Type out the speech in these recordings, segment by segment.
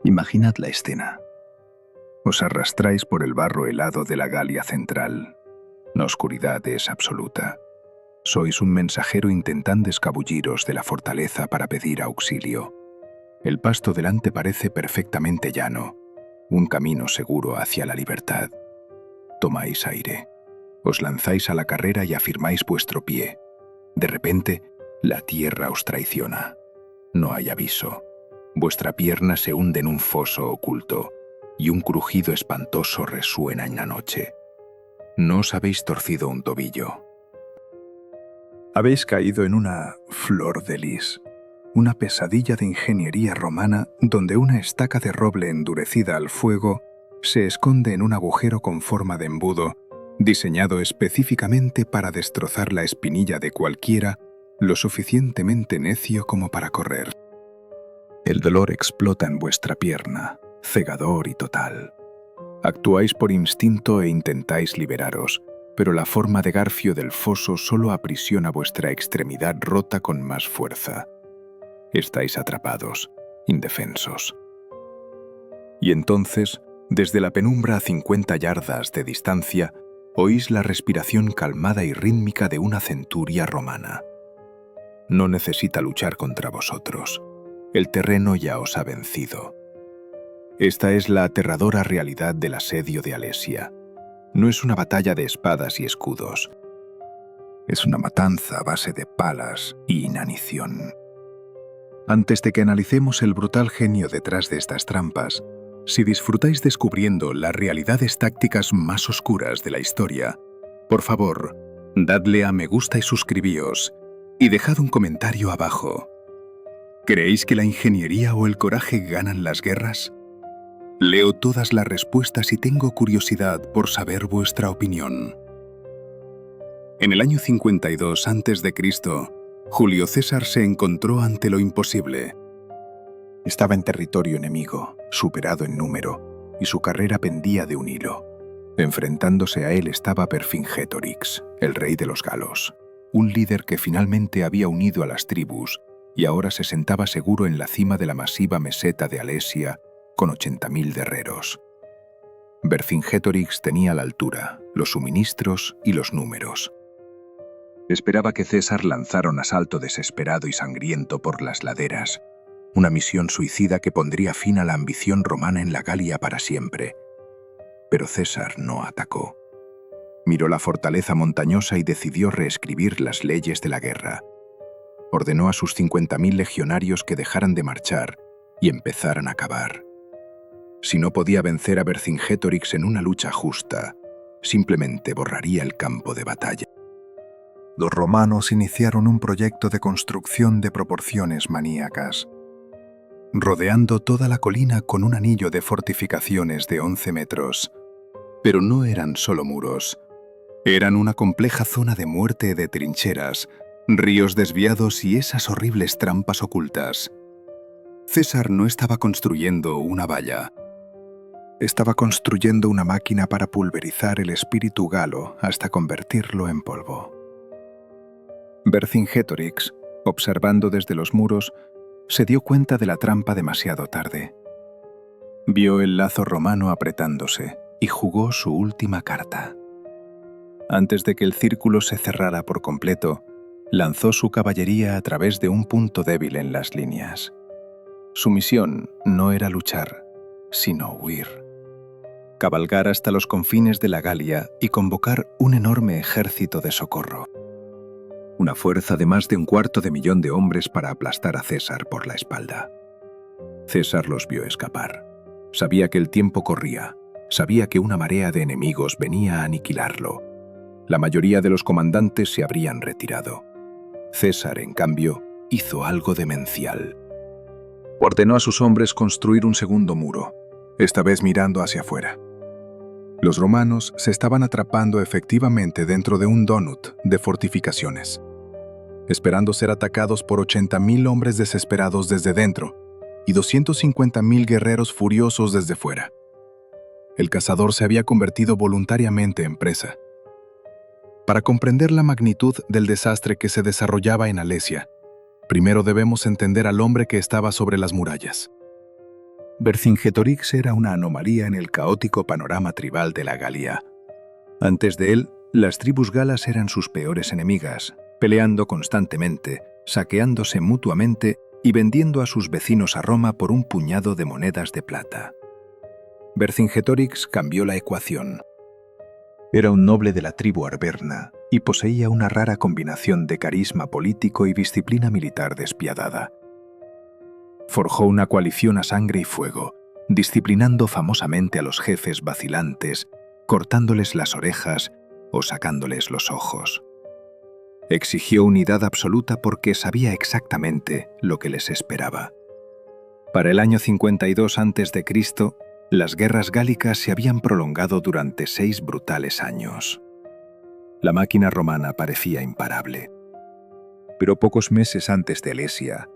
Imaginad la escena. Os arrastráis por el barro helado de la Galia central. La oscuridad es absoluta. Sois un mensajero intentando escabulliros de la fortaleza para pedir auxilio. El pasto delante parece perfectamente llano, un camino seguro hacia la libertad. Tomáis aire. Os lanzáis a la carrera y afirmáis vuestro pie. De repente, la tierra os traiciona. No hay aviso. Vuestra pierna se hunde en un foso oculto y un crujido espantoso resuena en la noche. No os habéis torcido un tobillo. Habéis caído en una flor de lis, una pesadilla de ingeniería romana donde una estaca de roble endurecida al fuego se esconde en un agujero con forma de embudo, diseñado específicamente para destrozar la espinilla de cualquiera lo suficientemente necio como para correr. El dolor explota en vuestra pierna, cegador y total. Actuáis por instinto e intentáis liberaros, pero la forma de garfio del foso solo aprisiona vuestra extremidad rota con más fuerza. Estáis atrapados, indefensos. Y entonces, desde la penumbra a 50 yardas de distancia, oís la respiración calmada y rítmica de una centuria romana. No necesita luchar contra vosotros. El terreno ya os ha vencido. Esta es la aterradora realidad del asedio de Alesia. No es una batalla de espadas y escudos. Es una matanza a base de palas y inanición. Antes de que analicemos el brutal genio detrás de estas trampas, si disfrutáis descubriendo las realidades tácticas más oscuras de la historia, por favor, dadle a me gusta y suscribíos, y dejad un comentario abajo. ¿Creéis que la ingeniería o el coraje ganan las guerras? Leo todas las respuestas y tengo curiosidad por saber vuestra opinión. En el año 52 a.C., Julio César se encontró ante lo imposible. Estaba en territorio enemigo, superado en número, y su carrera pendía de un hilo. Enfrentándose a él estaba Vercingétorix, el rey de los galos, un líder que finalmente había unido a las tribus y ahora se sentaba seguro en la cima de la masiva meseta de Alesia con 80.000 guerreros. Vercingétorix tenía la altura, los suministros y los números. Esperaba que César lanzara un asalto desesperado y sangriento por las laderas, una misión suicida que pondría fin a la ambición romana en la Galia para siempre. Pero César no atacó. Miró la fortaleza montañosa y decidió reescribir las leyes de la guerra. Ordenó a sus 50.000 legionarios que dejaran de marchar y empezaran a cavar. Si no podía vencer a Vercingétorix en una lucha justa, simplemente borraría el campo de batalla. Los romanos iniciaron un proyecto de construcción de proporciones maníacas, rodeando toda la colina con un anillo de fortificaciones de 11 metros. Pero no eran solo muros, eran una compleja zona de muerte de trincheras, ríos desviados y esas horribles trampas ocultas. César no estaba construyendo una valla. Estaba construyendo una máquina para pulverizar el espíritu galo hasta convertirlo en polvo. Vercingétorix, observando desde los muros, se dio cuenta de la trampa demasiado tarde. Vio el lazo romano apretándose y jugó su última carta. Antes de que el círculo se cerrara por completo, lanzó su caballería a través de un punto débil en las líneas. Su misión no era luchar, sino huir. Cabalgar hasta los confines de la Galia y convocar un enorme ejército de socorro. Una fuerza de más de 250.000 de hombres para aplastar a César por la espalda. César los vio escapar. Sabía que el tiempo corría. Sabía que una marea de enemigos venía a aniquilarlo. La mayoría de los comandantes se habrían retirado. César, en cambio, hizo algo demencial. Ordenó a sus hombres construir un segundo muro, esta vez mirando hacia afuera. Los romanos se estaban atrapando efectivamente dentro de un donut de fortificaciones, esperando ser atacados por 80.000 hombres desesperados desde dentro y 250.000 guerreros furiosos desde fuera. El cazador se había convertido voluntariamente en presa. Para comprender la magnitud del desastre que se desarrollaba en Alesia, primero debemos entender al hombre que estaba sobre las murallas. Vercingetorix era una anomalía en el caótico panorama tribal de la Galia. Antes de él, las tribus galas eran sus peores enemigas, peleando constantemente, saqueándose mutuamente y vendiendo a sus vecinos a Roma por un puñado de monedas de plata. Vercingetorix cambió la ecuación. Era un noble de la tribu arverna y poseía una rara combinación de carisma político y disciplina militar despiadada. Forjó una coalición a sangre y fuego, disciplinando famosamente a los jefes vacilantes, cortándoles las orejas o sacándoles los ojos. Exigió unidad absoluta porque sabía exactamente lo que les esperaba. Para el año 52 a.C., las guerras gálicas se habían prolongado durante 6 brutales años. La máquina romana parecía imparable. Pero pocos meses antes de Alesia,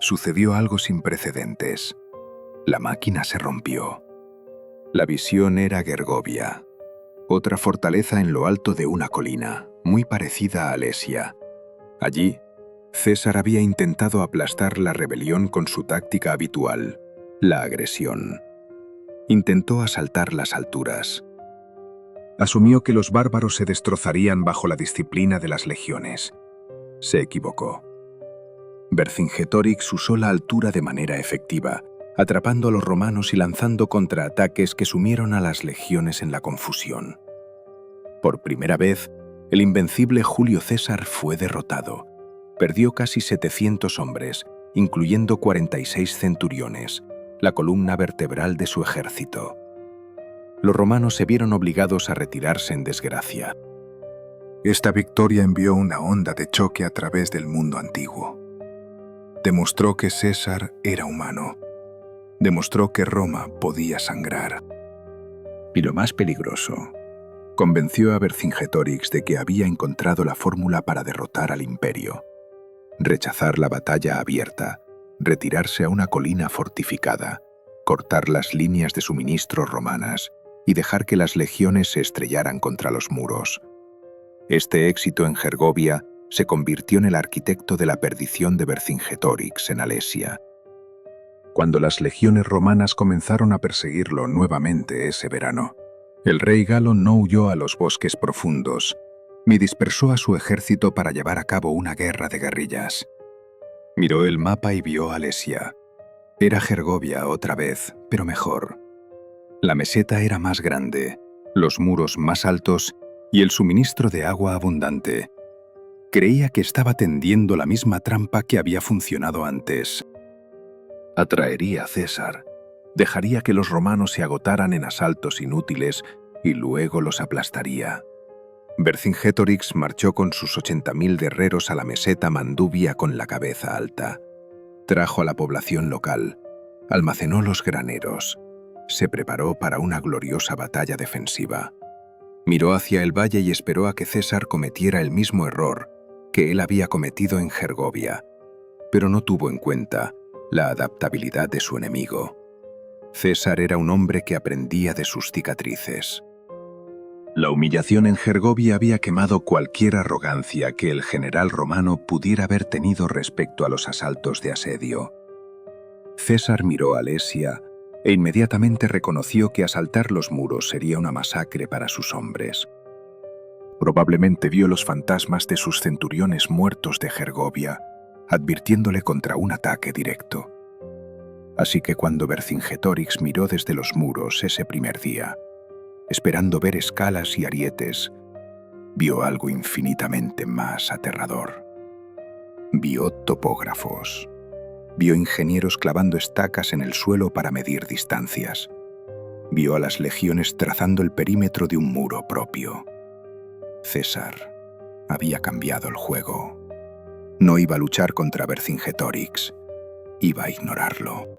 sucedió algo sin precedentes. La máquina se rompió. La visión era Gergovia, otra fortaleza en lo alto de una colina, muy parecida a Alesia. Allí, César había intentado aplastar la rebelión con su táctica habitual, la agresión. Intentó asaltar las alturas. Asumió que los bárbaros se destrozarían bajo la disciplina de las legiones. Se equivocó. Vercingetorix usó la altura de manera efectiva, atrapando a los romanos y lanzando contraataques que sumieron a las legiones en la confusión. Por primera vez, el invencible Julio César fue derrotado. Perdió casi 700 hombres, incluyendo 46 centuriones, la columna vertebral de su ejército. Los romanos se vieron obligados a retirarse en desgracia. Esta victoria envió una onda de choque a través del mundo antiguo. Demostró que César era humano. Demostró que Roma podía sangrar. Y lo más peligroso, convenció a Vercingetorix de que había encontrado la fórmula para derrotar al imperio. Rechazar la batalla abierta, retirarse a una colina fortificada, cortar las líneas de suministro romanas y dejar que las legiones se estrellaran contra los muros. Este éxito en Gergovia se convirtió en el arquitecto de la perdición de Vercingetorix en Alesia. Cuando las legiones romanas comenzaron a perseguirlo nuevamente ese verano, el rey galo no huyó a los bosques profundos, ni dispersó a su ejército para llevar a cabo una guerra de guerrillas. Miró el mapa y vio Alesia. Era Gergovia otra vez, pero mejor. La meseta era más grande, los muros más altos y el suministro de agua abundante. Creía que estaba tendiendo la misma trampa que había funcionado antes. Atraería a César, dejaría que los romanos se agotaran en asaltos inútiles y luego los aplastaría. Vercingetorix marchó con sus 80.000 guerreros a la meseta Mandubia con la cabeza alta. Trajo a la población local, almacenó los graneros, se preparó para una gloriosa batalla defensiva. Miró hacia el valle y esperó a que César cometiera el mismo error que él había cometido en Gergovia, pero no tuvo en cuenta la adaptabilidad de su enemigo. César era un hombre que aprendía de sus cicatrices. La humillación en Gergovia había quemado cualquier arrogancia que el general romano pudiera haber tenido respecto a los asaltos de asedio. César miró a Alesia e inmediatamente reconoció que asaltar los muros sería una masacre para sus hombres. Probablemente vio los fantasmas de sus centuriones muertos de Gergovia, advirtiéndole contra un ataque directo. Así que cuando Vercingetorix miró desde los muros ese primer día, esperando ver escalas y arietes, vio algo infinitamente más aterrador. Vio topógrafos. Vio ingenieros clavando estacas en el suelo para medir distancias. Vio a las legiones trazando el perímetro de un muro propio. César había cambiado el juego. No iba a luchar contra Vercingetorix, iba a ignorarlo.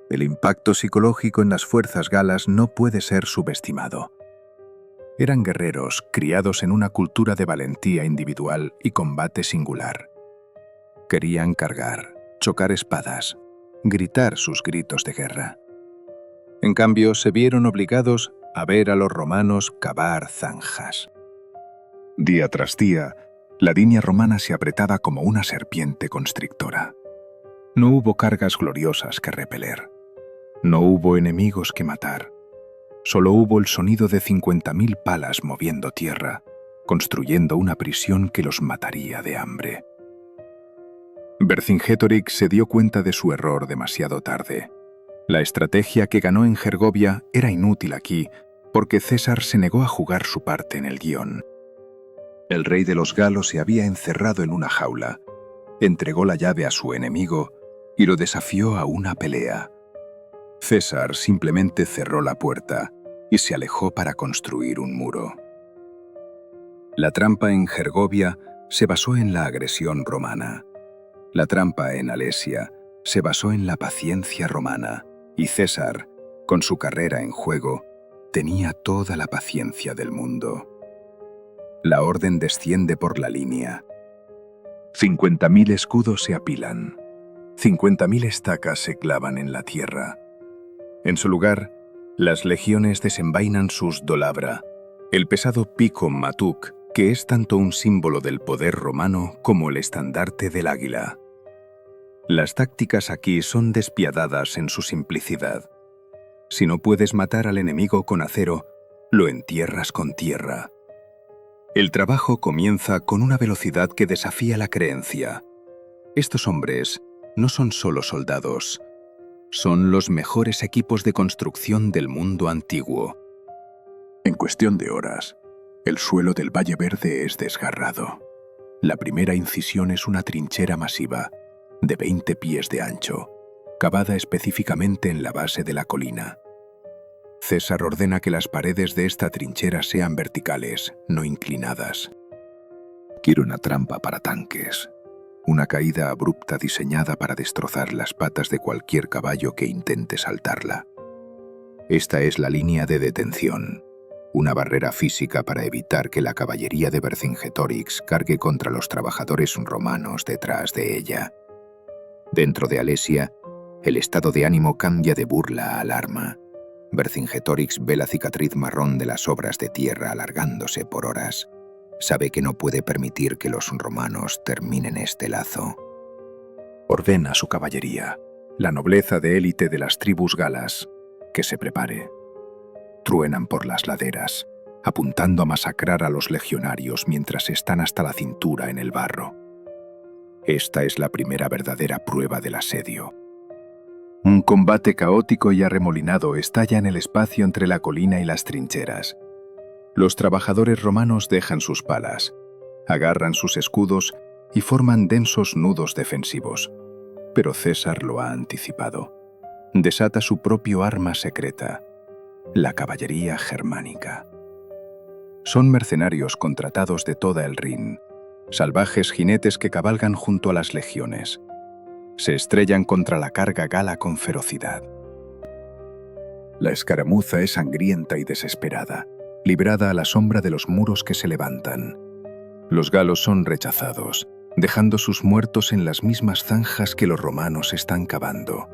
El impacto psicológico en las fuerzas galas no puede ser subestimado. Eran guerreros criados en una cultura de valentía individual y combate singular. Querían cargar, chocar espadas, gritar sus gritos de guerra. En cambio, se vieron obligados a ver a los romanos cavar zanjas. Día tras día, la línea romana se apretaba como una serpiente constrictora. No hubo cargas gloriosas que repeler. No hubo enemigos que matar. Solo hubo el sonido de 50.000 palas moviendo tierra, construyendo una prisión que los mataría de hambre. Vercingetorix se dio cuenta de su error demasiado tarde. La estrategia que ganó en Gergovia era inútil aquí, porque César se negó a jugar su parte en el guión. El rey de los galos se había encerrado en una jaula, entregó la llave a su enemigo y lo desafió a una pelea. César simplemente cerró la puerta y se alejó para construir un muro. La trampa en Gergovia se basó en la agresión romana. La trampa en Alesia se basó en la paciencia romana, y César, con su carrera en juego, tenía toda la paciencia del mundo. La orden desciende por la línea. 50.000 escudos se apilan. 50.000 estacas se clavan en la tierra. En su lugar, las legiones desenvainan sus dolabra, el pesado pico matuk, que es tanto un símbolo del poder romano como el estandarte del águila. Las tácticas aquí son despiadadas en su simplicidad. Si no puedes matar al enemigo con acero, lo entierras con tierra. El trabajo comienza con una velocidad que desafía la creencia. Estos hombres no son solo soldados, son los mejores equipos de construcción del mundo antiguo. En cuestión de horas, el suelo del Valle Verde es desgarrado. La primera incisión es una trinchera masiva, de 20 pies de ancho, cavada específicamente en la base de la colina. César ordena que las paredes de esta trinchera sean verticales, no inclinadas. Quiero una trampa para tanques, una caída abrupta diseñada para destrozar las patas de cualquier caballo que intente saltarla. Esta es la línea de detención, una barrera física para evitar que la caballería de Vercingetorix cargue contra los trabajadores romanos detrás de ella. Dentro de Alesia, el estado de ánimo cambia de burla a alarma. Vercingetorix ve la cicatriz marrón de las obras de tierra alargándose por horas. Sabe que no puede permitir que los romanos terminen este lazo. Ordena a su caballería, la nobleza de élite de las tribus galas, que se prepare. Truenan por las laderas, apuntando a masacrar a los legionarios mientras están hasta la cintura en el barro. Esta es la primera verdadera prueba del asedio. Un combate caótico y arremolinado estalla en el espacio entre la colina y las trincheras. Los trabajadores romanos dejan sus palas, agarran sus escudos y forman densos nudos defensivos. Pero César lo ha anticipado. Desata su propio arma secreta, la caballería germánica. Son mercenarios contratados de toda el Rin, salvajes jinetes que cabalgan junto a las legiones. Se estrellan contra la carga gala con ferocidad. La escaramuza es sangrienta y desesperada, librada a la sombra de los muros que se levantan. Los galos son rechazados, dejando sus muertos en las mismas zanjas que los romanos están cavando.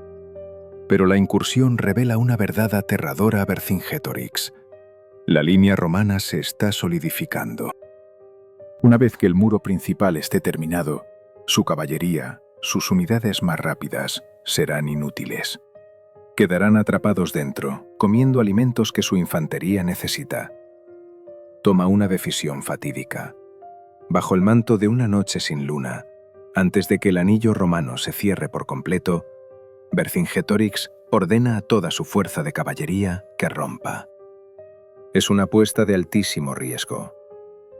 Pero la incursión revela una verdad aterradora a Vercingetorix. La línea romana se está solidificando. Una vez que el muro principal esté terminado, su caballería, sus unidades más rápidas, serán inútiles. Quedarán atrapados dentro, comiendo alimentos que su infantería necesita. Toma una decisión fatídica. Bajo el manto de una noche sin luna, antes de que el anillo romano se cierre por completo, Vercingetorix ordena a toda su fuerza de caballería que rompa. Es una apuesta de altísimo riesgo.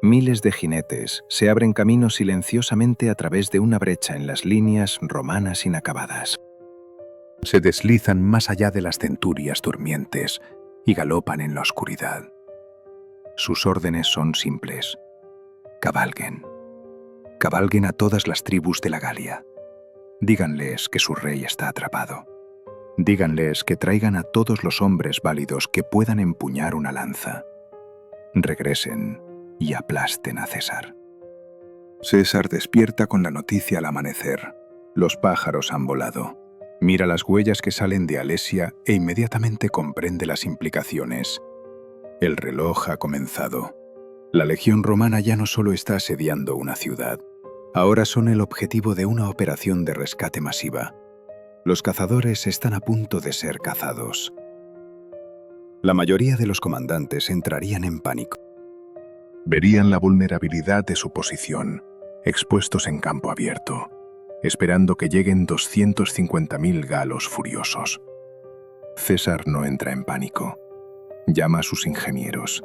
Miles de jinetes se abren camino silenciosamente a través de una brecha en las líneas romanas inacabadas. Se deslizan más allá de las centurias durmientes y galopan en la oscuridad. Sus órdenes son simples. Cabalguen. Cabalguen a todas las tribus de la Galia. Díganles que su rey está atrapado. Díganles que traigan a todos los hombres válidos que puedan empuñar una lanza. Regresen y aplasten a César. César despierta con la noticia al amanecer. Los pájaros han volado. Mira las huellas que salen de Alesia e inmediatamente comprende las implicaciones. El reloj ha comenzado. La legión romana ya no solo está asediando una ciudad, ahora son el objetivo de una operación de rescate masiva. Los cazadores están a punto de ser cazados. La mayoría de los comandantes entrarían en pánico. Verían la vulnerabilidad de su posición, expuestos en campo abierto, esperando que lleguen 250.000 galos furiosos. César no entra en pánico. Llama a sus ingenieros.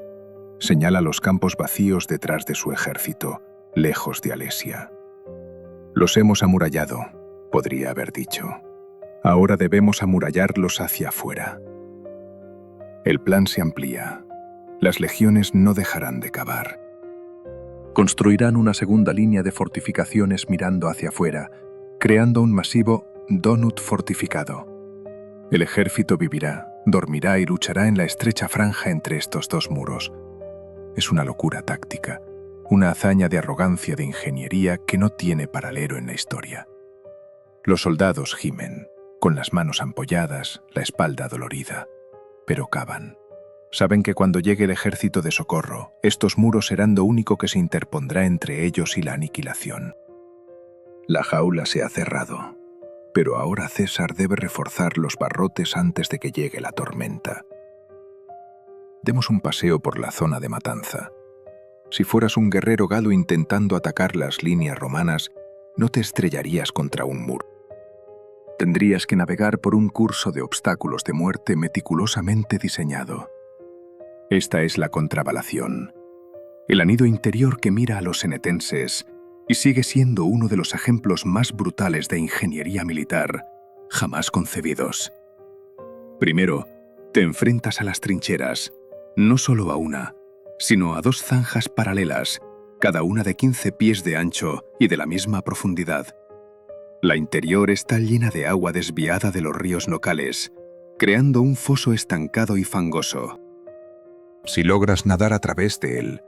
Señala los campos vacíos detrás de su ejército, lejos de Alesia. Los hemos amurallado, podría haber dicho. Ahora debemos amurallarlos hacia afuera. El plan se amplía. Las legiones no dejarán de cavar. Construirán una segunda línea de fortificaciones mirando hacia afuera, creando un masivo donut fortificado. El ejército vivirá, dormirá y luchará en la estrecha franja entre estos dos muros. Es una locura táctica, una hazaña de arrogancia de ingeniería que no tiene paralelo en la historia. Los soldados gimen, con las manos ampolladas, la espalda dolorida, pero cavan. Saben que cuando llegue el ejército de socorro, estos muros serán lo único que se interpondrá entre ellos y la aniquilación. La jaula se ha cerrado, pero ahora César debe reforzar los barrotes antes de que llegue la tormenta. Demos un paseo por la zona de matanza. Si fueras un guerrero galo intentando atacar las líneas romanas, no te estrellarías contra un muro. Tendrías que navegar por un curso de obstáculos de muerte meticulosamente diseñado. Esta es la contravalación, el anido interior que mira a los enetenses y sigue siendo uno de los ejemplos más brutales de ingeniería militar jamás concebidos. Primero, te enfrentas a las trincheras, no solo a una, sino a dos zanjas paralelas, cada una de 15 pies de ancho y de la misma profundidad. La interior está llena de agua desviada de los ríos locales, creando un foso estancado y fangoso. Si logras nadar a través de él,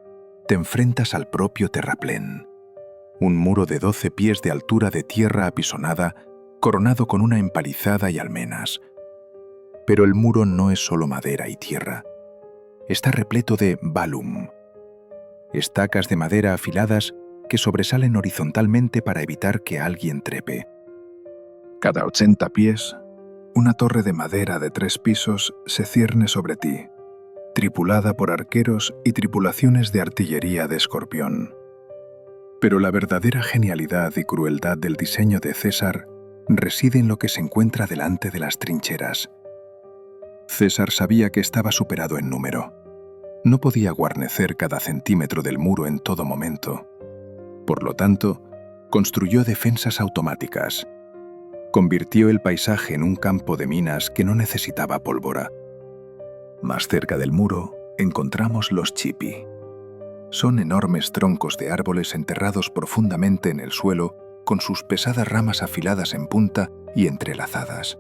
te enfrentas al propio terraplén, un muro de 12 pies de altura de tierra apisonada, coronado con una empalizada y almenas. Pero el muro no es solo madera y tierra. Está repleto de balum, estacas de madera afiladas que sobresalen horizontalmente para evitar que alguien trepe. Cada 80 pies, una torre de madera de 3 pisos se cierne sobre ti, tripulada por arqueros y tripulaciones de artillería de escorpión. Pero la verdadera genialidad y crueldad del diseño de César reside en lo que se encuentra delante de las trincheras. César sabía que estaba superado en número. No podía guarnecer cada centímetro del muro en todo momento. Por lo tanto, construyó defensas automáticas. Convirtió el paisaje en un campo de minas que no necesitaba pólvora. Más cerca del muro, encontramos los chipi. Son enormes troncos de árboles enterrados profundamente en el suelo, con sus pesadas ramas afiladas en punta y entrelazadas.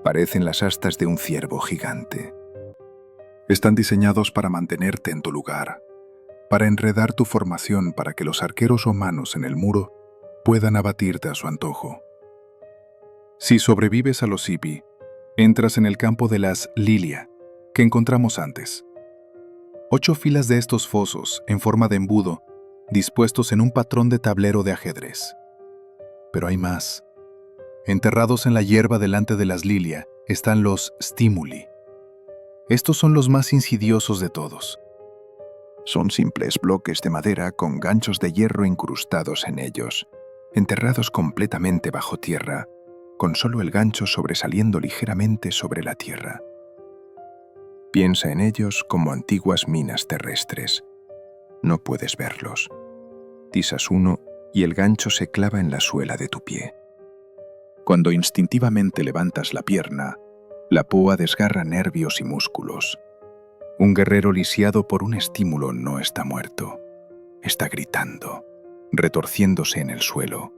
Parecen las astas de un ciervo gigante. Están diseñados para mantenerte en tu lugar, para enredar tu formación para que los arqueros romanos en el muro puedan abatirte a su antojo. Si sobrevives a los Hipi, entras en el campo de las Lilia, que encontramos antes. 8 filas de estos fosos, en forma de embudo, dispuestos en un patrón de tablero de ajedrez. Pero hay más. Enterrados en la hierba delante de las Lilia están los stimuli. Estos son los más insidiosos de todos. Son simples bloques de madera con ganchos de hierro incrustados en ellos, enterrados completamente bajo tierra, con solo el gancho sobresaliendo ligeramente sobre la tierra. Piensa en ellos como antiguas minas terrestres. No puedes verlos. Pisas uno y el gancho se clava en la suela de tu pie. Cuando instintivamente levantas la pierna, la púa desgarra nervios y músculos. Un guerrero lisiado por un estímulo no está muerto. Está gritando, retorciéndose en el suelo,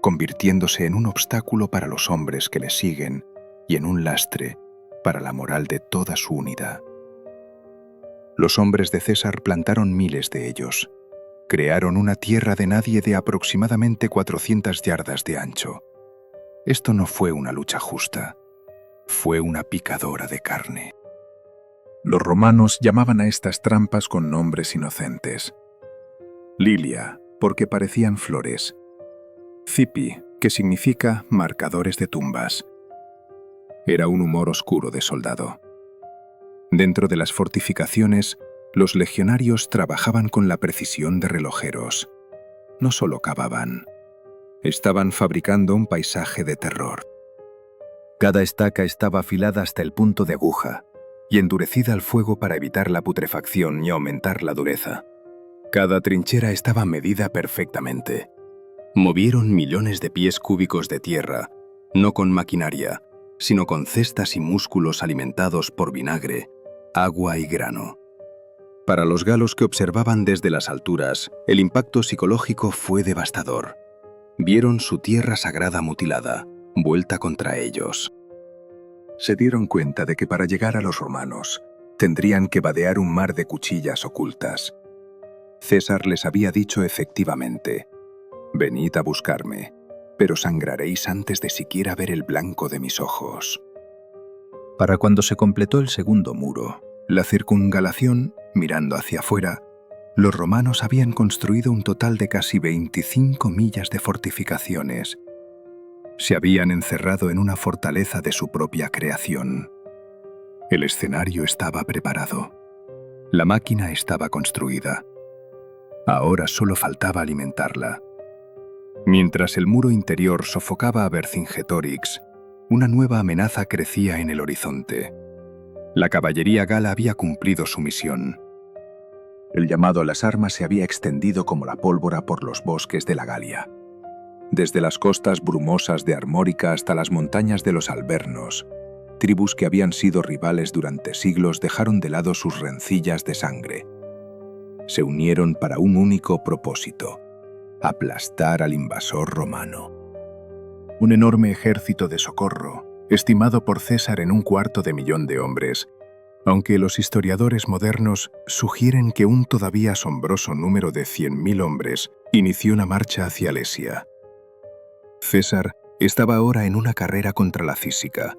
convirtiéndose en un obstáculo para los hombres que le siguen y en un lastre para la moral de toda su unidad. Los hombres de César plantaron miles de ellos. Crearon una tierra de nadie de aproximadamente 400 yardas de ancho. Esto no fue una lucha justa. Fue una picadora de carne. Los romanos llamaban a estas trampas con nombres inocentes. Lilia, porque parecían flores. Cipi, que significa marcadores de tumbas, Era un humor oscuro de soldado. Dentro de las fortificaciones, los legionarios trabajaban con la precisión de relojeros. No solo cavaban, estaban fabricando un paisaje de terror. Cada estaca estaba afilada hasta el punto de aguja y endurecida al fuego para evitar la putrefacción y aumentar la dureza. Cada trinchera estaba medida perfectamente. Movieron millones de pies cúbicos de tierra, no con maquinaria, sino con cestas y músculos alimentados por vinagre, agua y grano. Para los galos que observaban desde las alturas, el impacto psicológico fue devastador. Vieron su tierra sagrada mutilada, vuelta contra ellos. Se dieron cuenta de que para llegar a los romanos, tendrían que vadear un mar de cuchillas ocultas. César les había dicho efectivamente: «Venid a buscarme, pero sangraréis antes de siquiera ver el blanco de mis ojos». Para cuando se completó el segundo muro, la circunvalación, mirando hacia afuera, los romanos habían construido un total de casi 25 millas de fortificaciones. Se habían encerrado en una fortaleza de su propia creación. El escenario estaba preparado. La máquina estaba construida. Ahora solo faltaba alimentarla. Mientras el muro interior sofocaba a Vercingetorix, una nueva amenaza crecía en el horizonte. La caballería gala había cumplido su misión. El llamado a las armas se había extendido como la pólvora por los bosques de la Galia. Desde las costas brumosas de Armórica hasta las montañas de los Alvernos, tribus que habían sido rivales durante siglos dejaron de lado sus rencillas de sangre. Se unieron para un único propósito: aplastar al invasor romano. Un enorme ejército de socorro, estimado por César en 250.000 de hombres, aunque los historiadores modernos sugieren que un todavía asombroso número de 100.000 hombres inició la marcha hacia Alesia. César estaba ahora en una carrera contra la Císica.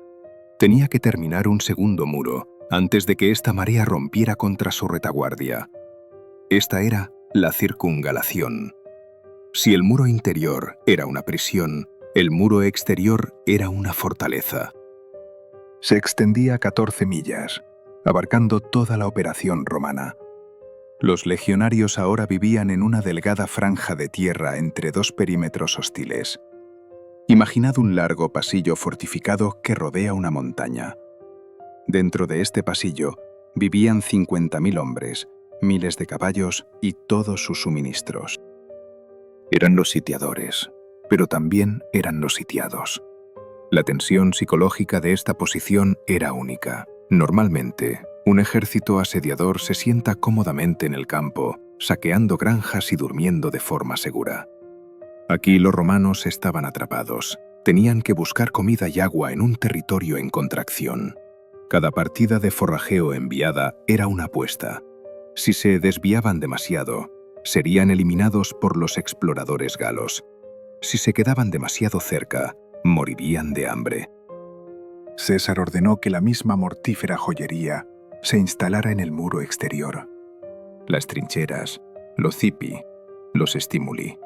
Tenía que terminar un segundo muro antes de que esta marea rompiera contra su retaguardia. Esta era la circunvalación. Si el muro interior era una prisión, el muro exterior era una fortaleza. Se extendía a 14 millas, abarcando toda la operación romana. Los legionarios ahora vivían en una delgada franja de tierra entre dos perímetros hostiles. Imaginad un largo pasillo fortificado que rodea una montaña. Dentro de este pasillo vivían 50.000 hombres, miles de caballos y todos sus suministros. Eran los sitiadores, pero también eran los sitiados. La tensión psicológica de esta posición era única. Normalmente, un ejército asediador se sienta cómodamente en el campo, saqueando granjas y durmiendo de forma segura. Aquí los romanos estaban atrapados. Tenían que buscar comida y agua en un territorio en contracción. Cada partida de forrajeo enviada era una apuesta. Si se desviaban demasiado, serían eliminados por los exploradores galos. Si se quedaban demasiado cerca, morirían de hambre. César ordenó que la misma mortífera joyería se instalara en el muro exterior. Las trincheras, los cipi, los stimuli.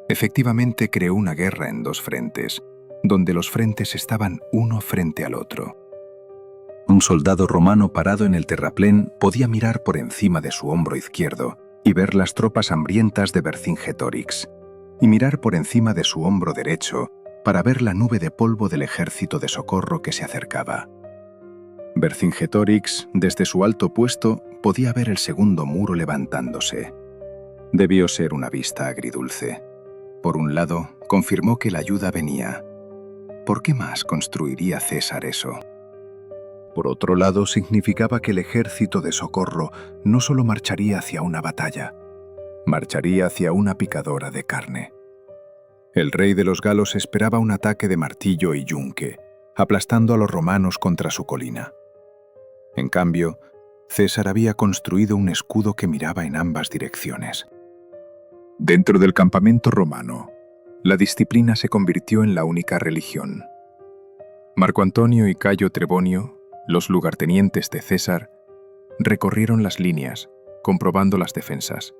Efectivamente creó una guerra en dos frentes, donde los frentes estaban uno frente al otro. Un soldado romano parado en el terraplén podía mirar por encima de su hombro izquierdo y ver las tropas hambrientas de Vercingetorix, y mirar por encima de su hombro derecho para ver la nube de polvo del ejército de socorro que se acercaba. Vercingetorix, desde su alto puesto, podía ver el segundo muro levantándose. Debió ser una vista agridulce. Por un lado, confirmó que la ayuda venía. ¿Por qué más construiría César eso? Por otro lado, significaba que el ejército de socorro no solo marcharía hacia una batalla, marcharía hacia una picadora de carne. El rey de los galos esperaba un ataque de martillo y yunque, aplastando a los romanos contra su colina. En cambio, César había construido un escudo que miraba en ambas direcciones. Dentro del campamento romano, la disciplina se convirtió en la única religión. Marco Antonio y Cayo Trebonio, los lugartenientes de César, recorrieron las líneas, comprobando las defensas.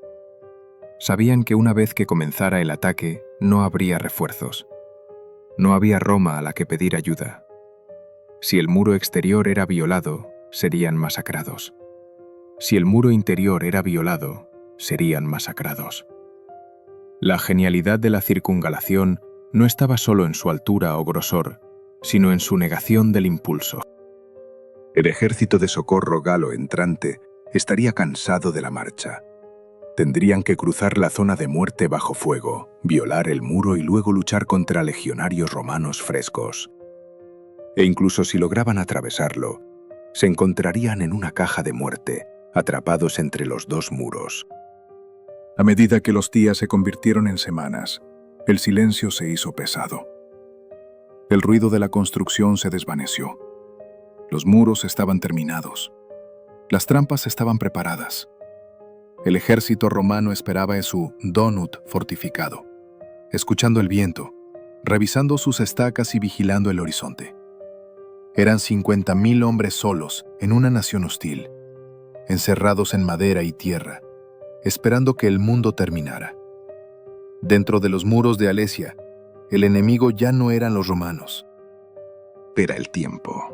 Sabían que una vez que comenzara el ataque, no habría refuerzos. No había Roma a la que pedir ayuda. Si el muro exterior era violado, serían masacrados. Si el muro interior era violado, serían masacrados. La genialidad de la circunvalación no estaba solo en su altura o grosor, sino en su negación del impulso. El ejército de socorro galo entrante estaría cansado de la marcha. Tendrían que cruzar la zona de muerte bajo fuego, violar el muro y luego luchar contra legionarios romanos frescos. E incluso si lograban atravesarlo, se encontrarían en una caja de muerte, atrapados entre los dos muros. A medida que los días se convirtieron en semanas, el silencio se hizo pesado. El ruido de la construcción se desvaneció. Los muros estaban terminados. Las trampas estaban preparadas. El ejército romano esperaba en su donut fortificado, escuchando el viento, revisando sus estacas y vigilando el horizonte. Eran 50.000 hombres solos en una nación hostil, encerrados en madera y tierra, esperando que el mundo terminara. Dentro de los muros de Alesia, el enemigo ya no eran los romanos. Era el tiempo.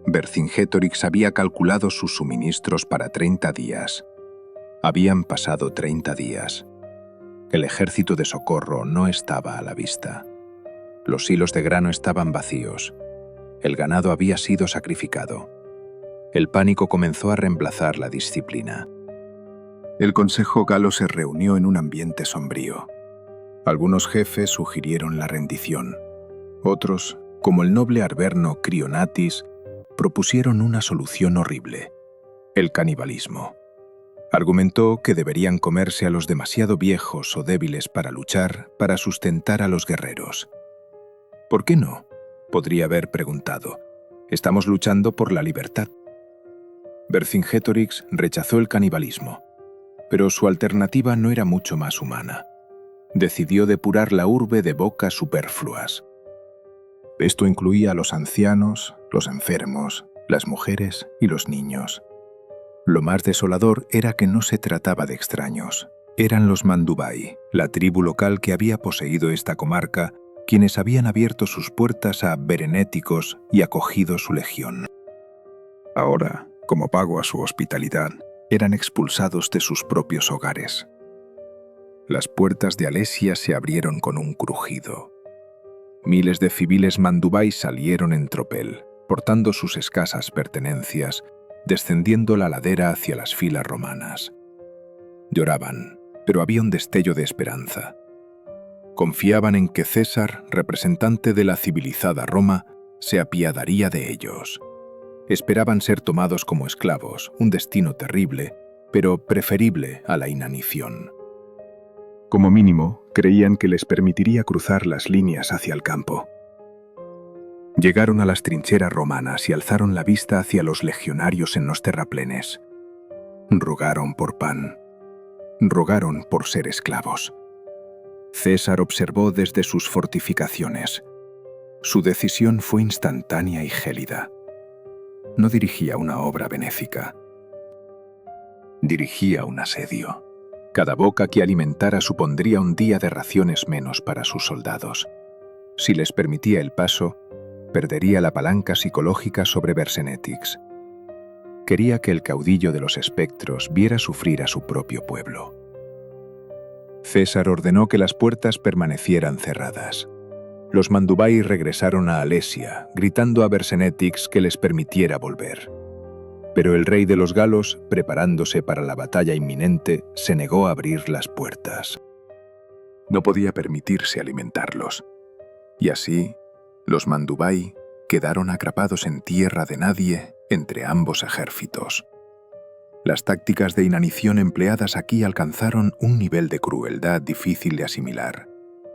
Vercingetorix había calculado sus suministros para 30 días. Habían pasado 30 días. El ejército de socorro no estaba a la vista. Los hilos de grano estaban vacíos. El ganado había sido sacrificado. El pánico comenzó a reemplazar la disciplina. El consejo galo se reunió en un ambiente sombrío. Algunos jefes sugirieron la rendición. Otros, como el noble arverno Crionatis, propusieron una solución horrible: el canibalismo. Argumentó que deberían comerse a los demasiado viejos o débiles para luchar, para sustentar a los guerreros. ¿Por qué no?, podría haber preguntado. Estamos luchando por la libertad. Vercingetorix rechazó el canibalismo, pero su alternativa no era mucho más humana. Decidió depurar la urbe de bocas superfluas. Esto incluía a los ancianos, los enfermos, las mujeres y los niños. Lo más desolador era que no se trataba de extraños. Eran los Mandubai, la tribu local que había poseído esta comarca, quienes habían abierto sus puertas a berenéticos y acogido su legión. Ahora, como pago a su hospitalidad, eran expulsados de sus propios hogares. Las puertas de Alesia se abrieron con un crujido. Miles de civiles Mandubai salieron en tropel, portando sus escasas pertenencias, descendiendo la ladera hacia las filas romanas. Lloraban, pero había un destello de esperanza. Confiaban en que César, representante de la civilizada Roma, se apiadaría de ellos. Esperaban ser tomados como esclavos, un destino terrible, pero preferible a la inanición. Como mínimo, creían que les permitiría cruzar las líneas hacia el campo. Llegaron a las trincheras romanas y alzaron la vista hacia los legionarios en los terraplenes. Rogaron por pan. Rogaron por ser esclavos. César observó desde sus fortificaciones. Su decisión fue instantánea y gélida. No dirigía una obra benéfica. Dirigía un asedio. Cada boca que alimentara supondría un día de raciones menos para sus soldados. Si les permitía el paso, perdería la palanca psicológica sobre Vercingetorix. Quería que el caudillo de los espectros viera sufrir a su propio pueblo. César ordenó que las puertas permanecieran cerradas. Los Mandubai regresaron a Alesia, gritando a Vercingetorix que les permitiera volver. Pero el rey de los galos, preparándose para la batalla inminente, se negó a abrir las puertas. No podía permitirse alimentarlos. Y así, los Mandubai quedaron atrapados en tierra de nadie entre ambos ejércitos. Las tácticas de inanición empleadas aquí alcanzaron un nivel de crueldad difícil de asimilar,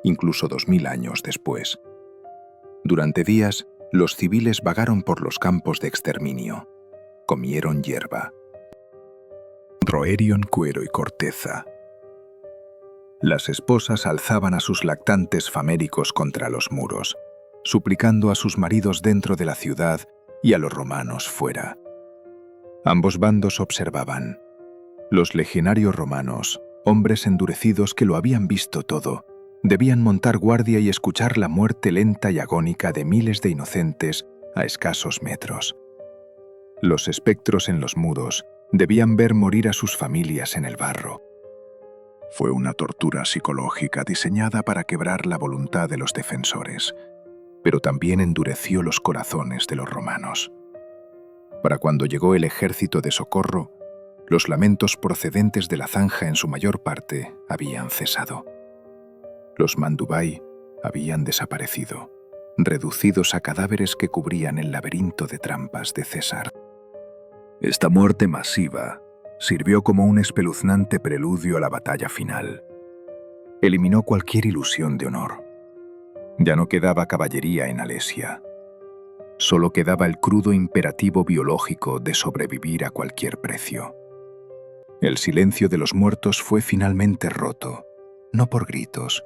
incluso 2000 años después. Durante días, los civiles vagaron por los campos de exterminio. Comieron hierba. Roerion cuero y corteza. Las esposas alzaban a sus lactantes faméricos contra los muros, suplicando a sus maridos dentro de la ciudad y a los romanos fuera. Ambos bandos observaban. Los legionarios romanos, hombres endurecidos que lo habían visto todo, debían montar guardia y escuchar la muerte lenta y agónica de miles de inocentes a escasos metros. Los espectros en los muros debían ver morir a sus familias en el barro. Fue una tortura psicológica diseñada para quebrar la voluntad de los defensores, pero también endureció los corazones de los romanos. Para cuando llegó el ejército de socorro, los lamentos procedentes de la zanja en su mayor parte habían cesado. Los mandubai habían desaparecido, reducidos a cadáveres que cubrían el laberinto de trampas de César. Esta muerte masiva sirvió como un espeluznante preludio a la batalla final. Eliminó cualquier ilusión de honor. Ya no quedaba caballería en Alesia. Solo quedaba el crudo imperativo biológico de sobrevivir a cualquier precio. El silencio de los muertos fue finalmente roto, no por gritos,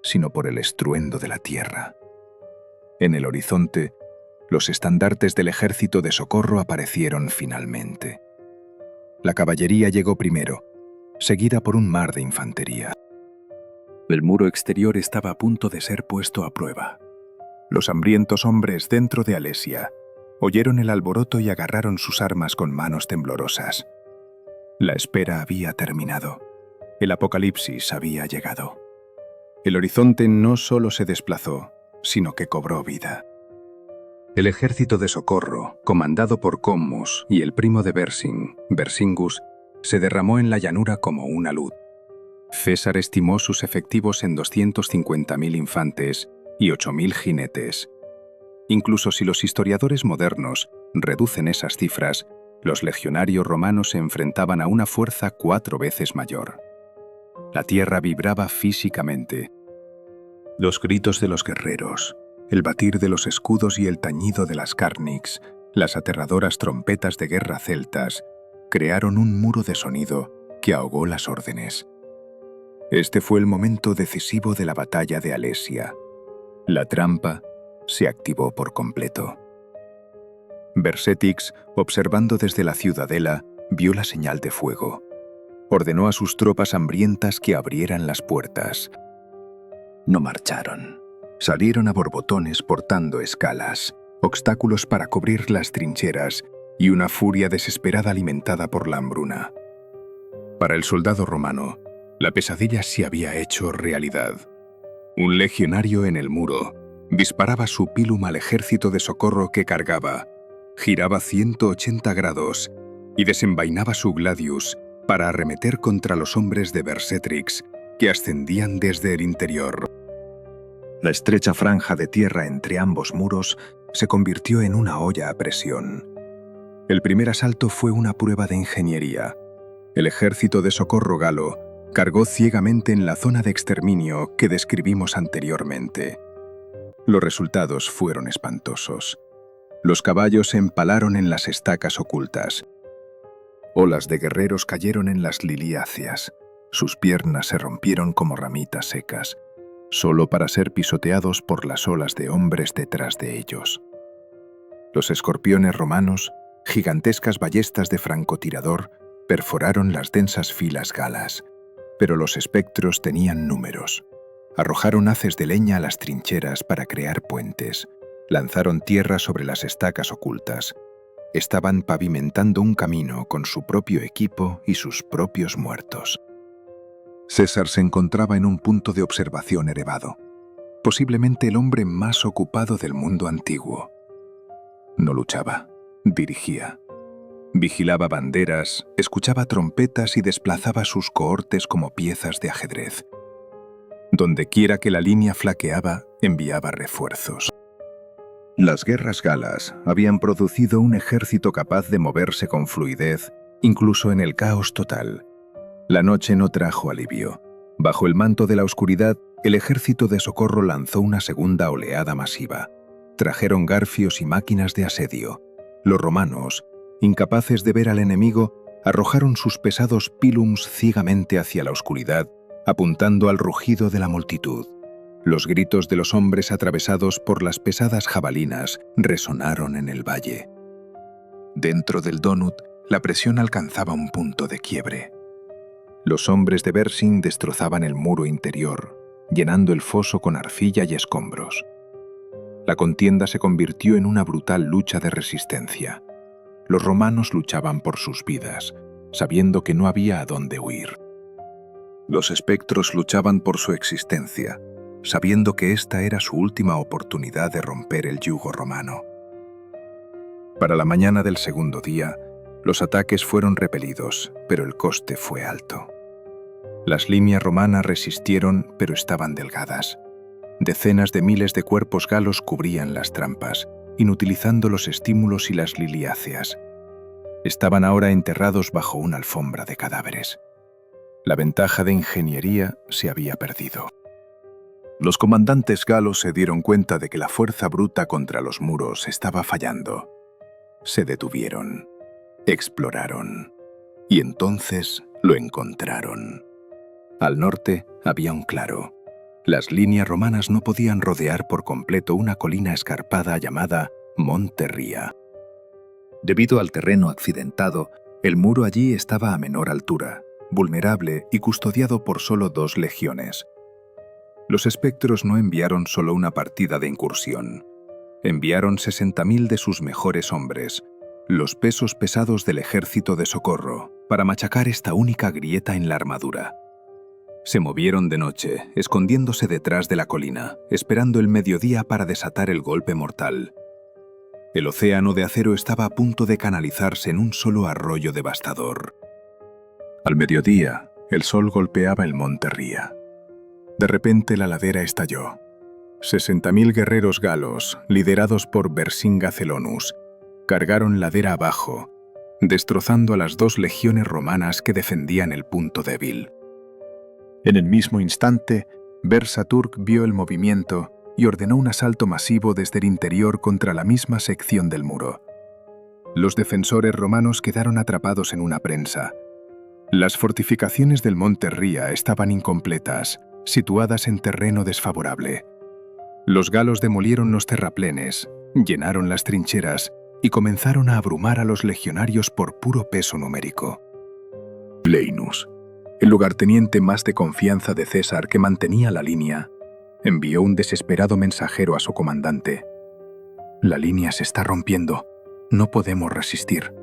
sino por el estruendo de la tierra. En el horizonte, los estandartes del ejército de socorro aparecieron finalmente. La caballería llegó primero, seguida por un mar de infantería. El muro exterior estaba a punto de ser puesto a prueba. Los hambrientos hombres dentro de Alesia oyeron el alboroto y agarraron sus armas con manos temblorosas. La espera había terminado. El apocalipsis había llegado. El horizonte no solo se desplazó, sino que cobró vida. El ejército de socorro, comandado por Commos y el primo de Vercingus, se derramó en la llanura como una luz. César estimó sus efectivos en 250.000 infantes y 8.000 jinetes. Incluso si los historiadores modernos reducen esas cifras, los legionarios romanos se enfrentaban a una fuerza 4 veces mayor. La tierra vibraba físicamente. Los gritos de los guerreros, el batir de los escudos y el tañido de las carnix, las aterradoras trompetas de guerra celtas, crearon un muro de sonido que ahogó las órdenes. Este fue el momento decisivo de la batalla de Alesia. La trampa se activó por completo. Vercetix, observando desde la ciudadela, vio la señal de fuego. Ordenó a sus tropas hambrientas que abrieran las puertas. No marcharon. Salieron a borbotones portando escalas, obstáculos para cubrir las trincheras y una furia desesperada alimentada por la hambruna. Para el soldado romano, la pesadilla se había hecho realidad. Un legionario en el muro disparaba su pilum al ejército de socorro que cargaba, giraba 180 grados y desenvainaba su gladius para arremeter contra los hombres de Vercetrix que ascendían desde el interior. La estrecha franja de tierra entre ambos muros se convirtió en una olla a presión. El primer asalto fue una prueba de ingeniería. El ejército de socorro galo cargó ciegamente en la zona de exterminio que describimos anteriormente. Los resultados fueron espantosos. Los caballos se empalaron en las estacas ocultas. Olas de guerreros cayeron en las liliáceas. Sus piernas se rompieron como ramitas secas, solo para ser pisoteados por las olas de hombres detrás de ellos. Los escorpiones romanos, gigantescas ballestas de francotirador, perforaron las densas filas galas, pero los espectros tenían números. Arrojaron haces de leña a las trincheras para crear puentes, lanzaron tierra sobre las estacas ocultas. Estaban pavimentando un camino con su propio equipo y sus propios muertos. César se encontraba en un punto de observación elevado, posiblemente el hombre más ocupado del mundo antiguo. No luchaba, dirigía. Vigilaba banderas, escuchaba trompetas y desplazaba sus cohortes como piezas de ajedrez. Dondequiera que la línea flaqueaba, enviaba refuerzos. Las guerras galas habían producido un ejército capaz de moverse con fluidez, incluso en el caos total. La noche no trajo alivio. Bajo el manto de la oscuridad, el ejército de socorro lanzó una segunda oleada masiva. Trajeron garfios y máquinas de asedio. Los romanos, incapaces de ver al enemigo, arrojaron sus pesados pilums ciegamente hacia la oscuridad, apuntando al rugido de la multitud. Los gritos de los hombres atravesados por las pesadas jabalinas resonaron en el valle. Dentro del Donut, la presión alcanzaba un punto de quiebre. Los hombres de Bersing destrozaban el muro interior, llenando el foso con arcilla y escombros. La contienda se convirtió en una brutal lucha de resistencia. Los romanos luchaban por sus vidas, sabiendo que no había a dónde huir. Los espectros luchaban por su existencia, sabiendo que esta era su última oportunidad de romper el yugo romano. Para la mañana del segundo día, los ataques fueron repelidos, pero el coste fue alto. Las líneas romanas resistieron, pero estaban delgadas. Decenas de miles de cuerpos galos cubrían las trampas, inutilizando los estímulos y las liliáceas. Estaban ahora enterrados bajo una alfombra de cadáveres. La ventaja de ingeniería se había perdido. Los comandantes galos se dieron cuenta de que la fuerza bruta contra los muros estaba fallando. Se detuvieron, exploraron, y entonces lo encontraron. Al norte había un claro. Las líneas romanas no podían rodear por completo una colina escarpada llamada Monte Ría. Debido al terreno accidentado, el muro allí estaba a menor altura, vulnerable y custodiado por solo 2 legiones. Los espectros no enviaron solo una partida de incursión. Enviaron 60.000 de sus mejores hombres, los pesos pesados del ejército de socorro, para machacar esta única grieta en la armadura. Se movieron de noche, escondiéndose detrás de la colina, esperando el mediodía para desatar el golpe mortal. El océano de acero estaba a punto de canalizarse en un solo arroyo devastador. Al mediodía, el sol golpeaba el monte Ría. De repente la ladera estalló. 60.000 guerreros galos, liderados por Vercingetorix, cargaron ladera abajo, destrozando a las 2 legiones romanas que defendían el punto débil. En el mismo instante, Vercingetorix vio el movimiento y ordenó un asalto masivo desde el interior contra la misma sección del muro. Los defensores romanos quedaron atrapados en una prensa. Las fortificaciones del monte Ría estaban incompletas, situadas en terreno desfavorable. Los galos demolieron los terraplenes, llenaron las trincheras y comenzaron a abrumar a los legionarios por puro peso numérico. Laenus, el lugarteniente más de confianza de César que mantenía la línea, envió un desesperado mensajero a su comandante. «La línea se está rompiendo. No podemos resistir».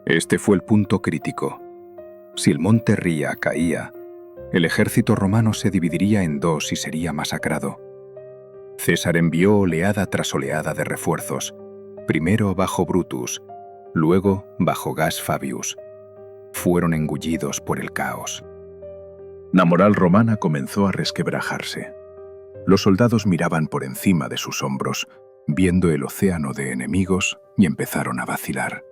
Este fue el punto crítico. Si el monte Ría caía, el ejército romano se dividiría en 2 y sería masacrado. César envió oleada tras oleada de refuerzos, primero bajo Brutus, luego bajo Gas Fabius. Fueron engullidos por el caos. La moral romana comenzó a resquebrajarse. Los soldados miraban por encima de sus hombros, viendo el océano de enemigos, y empezaron a vacilar.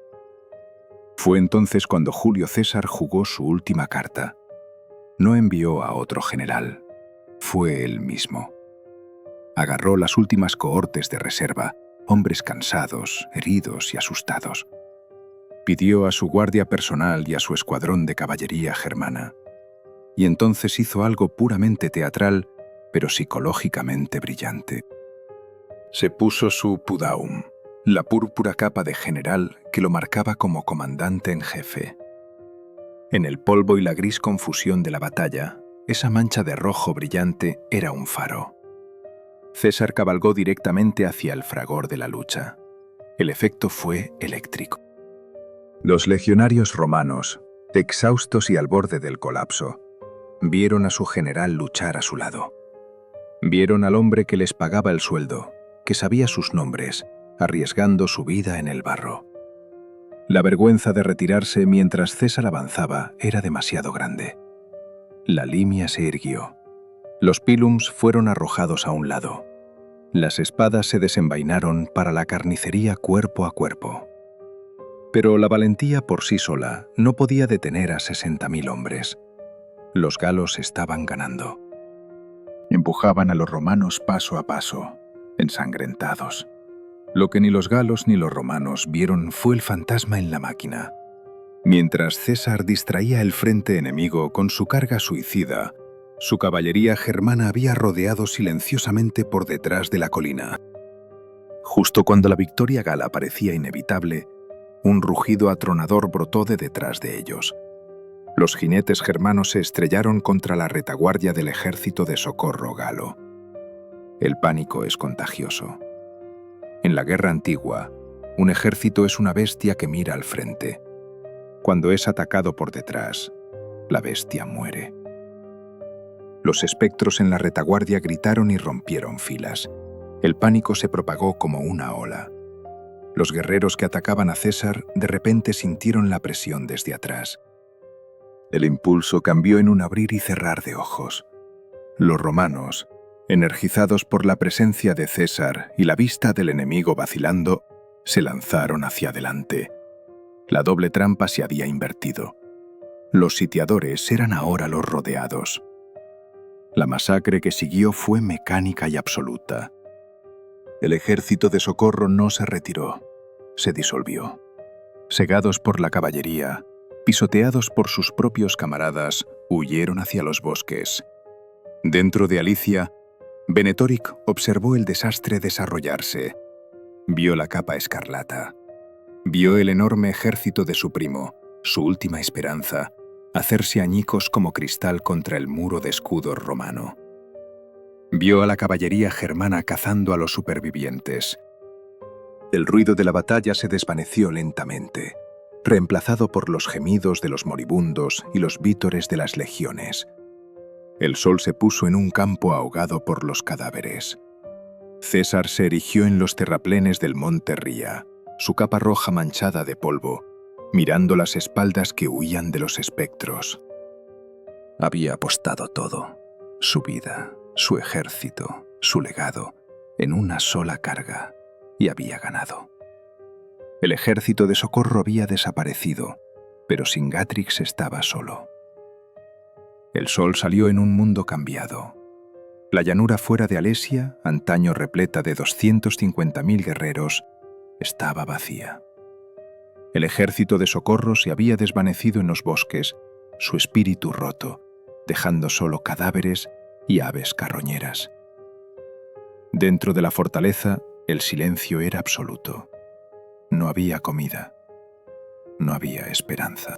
Fue entonces cuando Julio César jugó su última carta. No envió a otro general, fue él mismo. Agarró las últimas cohortes de reserva, hombres cansados, heridos y asustados. Pidió a su guardia personal y a su escuadrón de caballería germana. Y entonces hizo algo puramente teatral, pero psicológicamente brillante. Se puso su pudaum, la púrpura capa de general que lo marcaba como comandante en jefe. En el polvo y la gris confusión de la batalla, esa mancha de rojo brillante era un faro. César cabalgó directamente hacia el fragor de la lucha. El efecto fue eléctrico. Los legionarios romanos, exhaustos y al borde del colapso, vieron a su general luchar a su lado. Vieron al hombre que les pagaba el sueldo, que sabía sus nombres, arriesgando su vida en el barro. La vergüenza de retirarse mientras César avanzaba era demasiado grande. La limia se irguió. Los pilums fueron arrojados a un lado. Las espadas se desenvainaron para la carnicería cuerpo a cuerpo. Pero la valentía por sí sola no podía detener a 60.000 hombres. Los galos estaban ganando. Empujaban a los romanos paso a paso, ensangrentados. Lo que ni los galos ni los romanos vieron fue el fantasma en la máquina. Mientras César distraía el frente enemigo con su carga suicida, su caballería germana había rodeado silenciosamente por detrás de la colina. Justo cuando la victoria gala parecía inevitable, un rugido atronador brotó de detrás de ellos. Los jinetes germanos se estrellaron contra la retaguardia del ejército de socorro galo. El pánico es contagioso. En la guerra antigua, un ejército es una bestia que mira al frente. Cuando es atacado por detrás, la bestia muere. Los espectros en la retaguardia gritaron y rompieron filas. El pánico se propagó como una ola. Los guerreros que atacaban a César de repente sintieron la presión desde atrás. El impulso cambió en un abrir y cerrar de ojos. Los romanos, energizados por la presencia de César y la vista del enemigo vacilando, se lanzaron hacia adelante. La doble trampa se había invertido. Los sitiadores eran ahora los rodeados. La masacre que siguió fue mecánica y absoluta. El ejército de socorro no se retiró, se disolvió. Cegados por la caballería, pisoteados por sus propios camaradas, huyeron hacia los bosques. Dentro de Alicia, Venetóric observó el desastre desarrollarse. Vio la capa escarlata. Vio el enorme ejército de su primo, su última esperanza, hacerse añicos como cristal contra el muro de escudos romano. Vio a la caballería germana cazando a los supervivientes. El ruido de la batalla se desvaneció lentamente, reemplazado por los gemidos de los moribundos y los vítores de las legiones. El sol se puso en un campo ahogado por los cadáveres. César se erigió en los terraplenes del monte Ría, su capa roja manchada de polvo, mirando las espaldas que huían de los espectros. Había apostado todo, su vida, su ejército, su legado, en una sola carga, y había ganado. El ejército de socorro había desaparecido, pero Cingatrix estaba solo. El sol salió en un mundo cambiado. La llanura fuera de Alesia, antaño repleta de 250.000 guerreros, estaba vacía. El ejército de socorro se había desvanecido en los bosques, su espíritu roto, dejando solo cadáveres y aves carroñeras. Dentro de la fortaleza, el silencio era absoluto. No había comida. No había esperanza.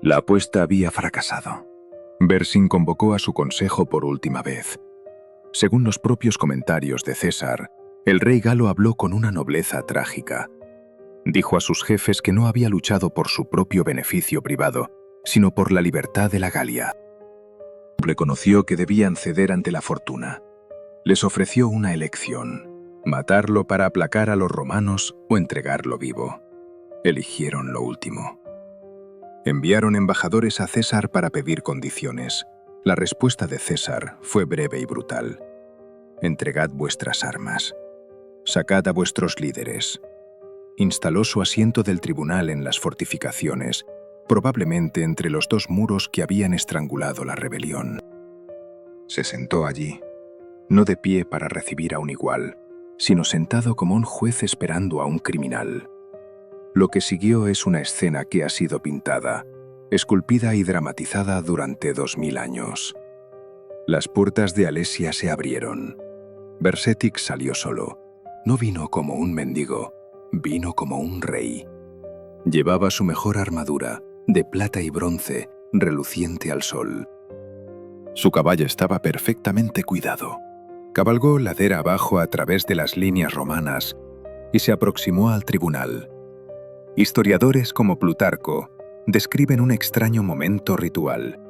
La apuesta había fracasado. Vercin convocó a su consejo por última vez. Según los propios comentarios de César, el rey galo habló con una nobleza trágica. Dijo a sus jefes que no había luchado por su propio beneficio privado, sino por la libertad de la Galia. Reconoció que debían ceder ante la fortuna. Les ofreció una elección: matarlo para aplacar a los romanos o entregarlo vivo. Eligieron lo último. Enviaron embajadores a César para pedir condiciones. La respuesta de César fue breve y brutal: entregad vuestras armas. Sacad a vuestros líderes. Instaló su asiento del tribunal en las fortificaciones, probablemente entre los dos muros que habían estrangulado la rebelión. Se sentó allí, no de pie para recibir a un igual, sino sentado como un juez esperando a un criminal. Lo que siguió es una escena que ha sido pintada, esculpida y dramatizada durante 2000 años. Las puertas de Alesia se abrieron. Vercetix salió solo. No vino como un mendigo, vino como un rey. Llevaba su mejor armadura, de plata y bronce, reluciente al sol. Su caballo estaba perfectamente cuidado. Cabalgó ladera abajo a través de las líneas romanas y se aproximó al tribunal. Historiadores como Plutarco describen un extraño momento ritual.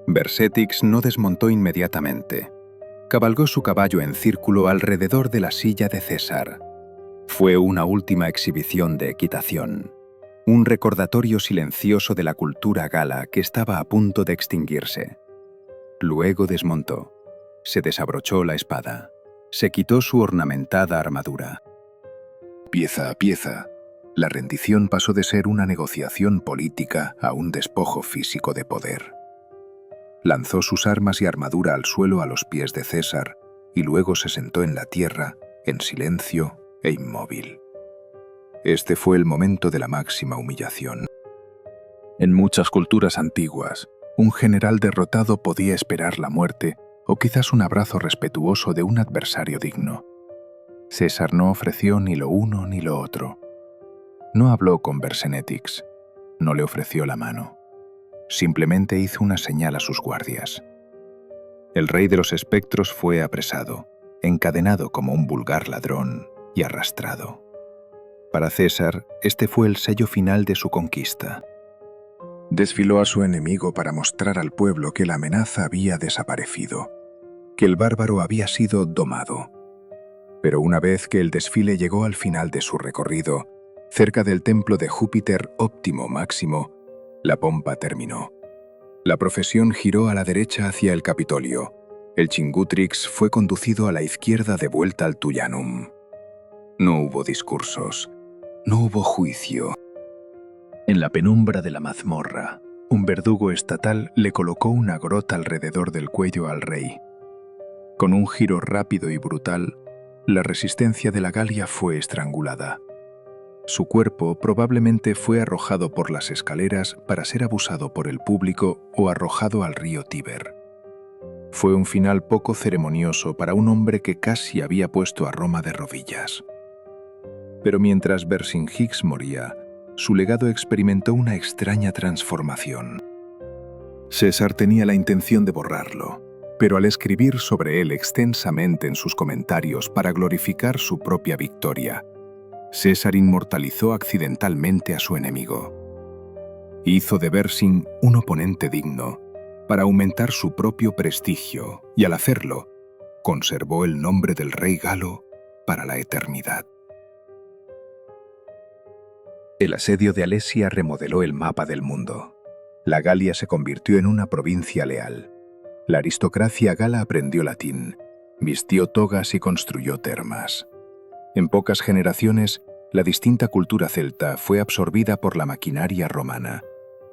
Vercetix no desmontó inmediatamente. Cabalgó su caballo en círculo alrededor de la silla de César. Fue una última exhibición de equitación, un recordatorio silencioso de la cultura gala que estaba a punto de extinguirse. Luego desmontó, se desabrochó la espada, se quitó su ornamentada armadura. Pieza a pieza, la rendición pasó de ser una negociación política a un despojo físico de poder. Lanzó sus armas y armadura al suelo a los pies de César y luego se sentó en la tierra, en silencio e inmóvil. Este fue el momento de la máxima humillación. En muchas culturas antiguas, un general derrotado podía esperar la muerte o quizás un abrazo respetuoso de un adversario digno. César no ofreció ni lo uno ni lo otro. No habló con Vercingetorix, no le ofreció la mano. Simplemente hizo una señal a sus guardias. El rey de los espectros fue apresado. encadenado como un vulgar ladrón y arrastrado. Para César, este fue el sello final de su conquista. Desfiló a su enemigo para mostrar al pueblo que la amenaza había desaparecido, que el bárbaro había sido domado. Pero una vez que el desfile llegó al final de su recorrido, cerca del templo de Júpiter Óptimo Máximo, la pompa terminó. La procesión giró a la derecha hacia el Capitolio. El Chingutrix fue conducido a la izquierda de vuelta al Tullianum. No hubo discursos, no hubo juicio. En la penumbra de la mazmorra, un verdugo estatal le colocó una grota alrededor del cuello al rey. Con un giro rápido y brutal, la resistencia de la Galia fue estrangulada. Su cuerpo probablemente fue arrojado por las escaleras para ser abusado por el público o arrojado al río Tíber. Fue un final poco ceremonioso para un hombre que casi había puesto a Roma de rodillas. Pero mientras Vercingetorix moría, su legado experimentó una extraña transformación. César tenía la intención de borrarlo, pero al escribir sobre él extensamente en sus comentarios para glorificar su propia victoria, César inmortalizó accidentalmente a su enemigo. Hizo de Vercing un oponente digno, para aumentar su propio prestigio, y al hacerlo, conservó el nombre del rey galo para la eternidad. El asedio de Alesia remodeló el mapa del mundo. La Galia se convirtió en una provincia leal. La aristocracia gala aprendió latín, vistió togas y construyó termas. En pocas generaciones, la distinta cultura celta fue absorbida por la maquinaria romana,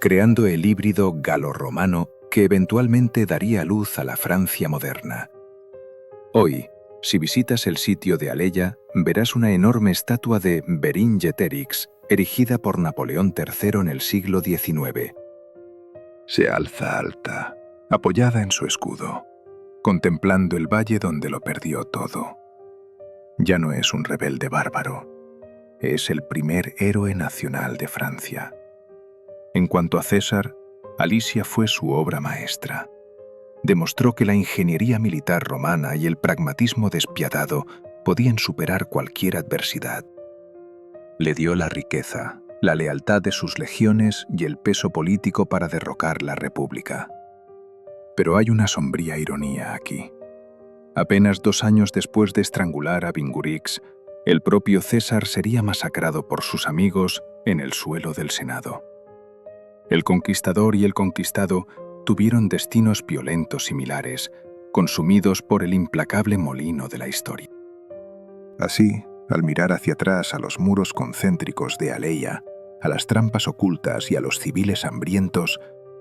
creando el híbrido galo-romano que eventualmente daría luz a la Francia moderna. Hoy, si visitas el sitio de Aleia, verás una enorme estatua de Vercingetorix, erigida por Napoleón III en el siglo XIX. Se alza alta, apoyada en su escudo, contemplando el valle donde lo perdió todo. Ya no es un rebelde bárbaro, es el primer héroe nacional de Francia. En cuanto a César, Alicia fue su obra maestra. Demostró que la ingeniería militar romana y el pragmatismo despiadado podían superar cualquier adversidad. Le dio la riqueza, la lealtad de sus legiones y el peso político para derrocar la República. Pero hay una sombría ironía aquí. Apenas 2 años después de estrangular a Vingurix, el propio César sería masacrado por sus amigos en el suelo del Senado. El conquistador y el conquistado tuvieron destinos violentos similares, consumidos por el implacable molino de la historia. Así, al mirar hacia atrás a los muros concéntricos de Aleia, a las trampas ocultas y a los civiles hambrientos,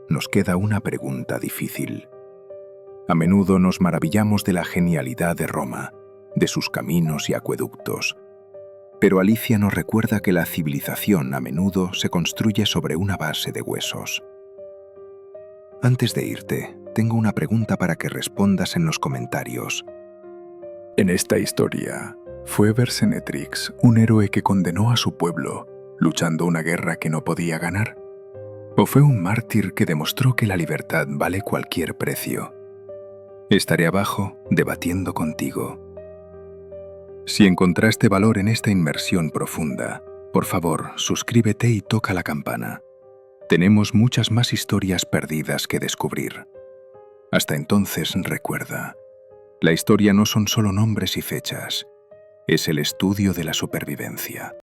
nos queda una pregunta difícil. A menudo nos maravillamos de la genialidad de Roma, de sus caminos y acueductos. Pero Alicia nos recuerda que la civilización a menudo se construye sobre una base de huesos. Antes de irte, tengo una pregunta para que respondas en los comentarios. En esta historia, ¿fue Vercingetorix un héroe que condenó a su pueblo, luchando una guerra que no podía ganar? ¿O fue un mártir que demostró que la libertad vale cualquier precio? Estaré abajo debatiendo contigo. Si encontraste valor en esta inmersión profunda, por favor, suscríbete y toca la campana. Tenemos muchas más historias perdidas que descubrir. Hasta entonces, recuerda, la historia no son solo nombres y fechas, es el estudio de la supervivencia.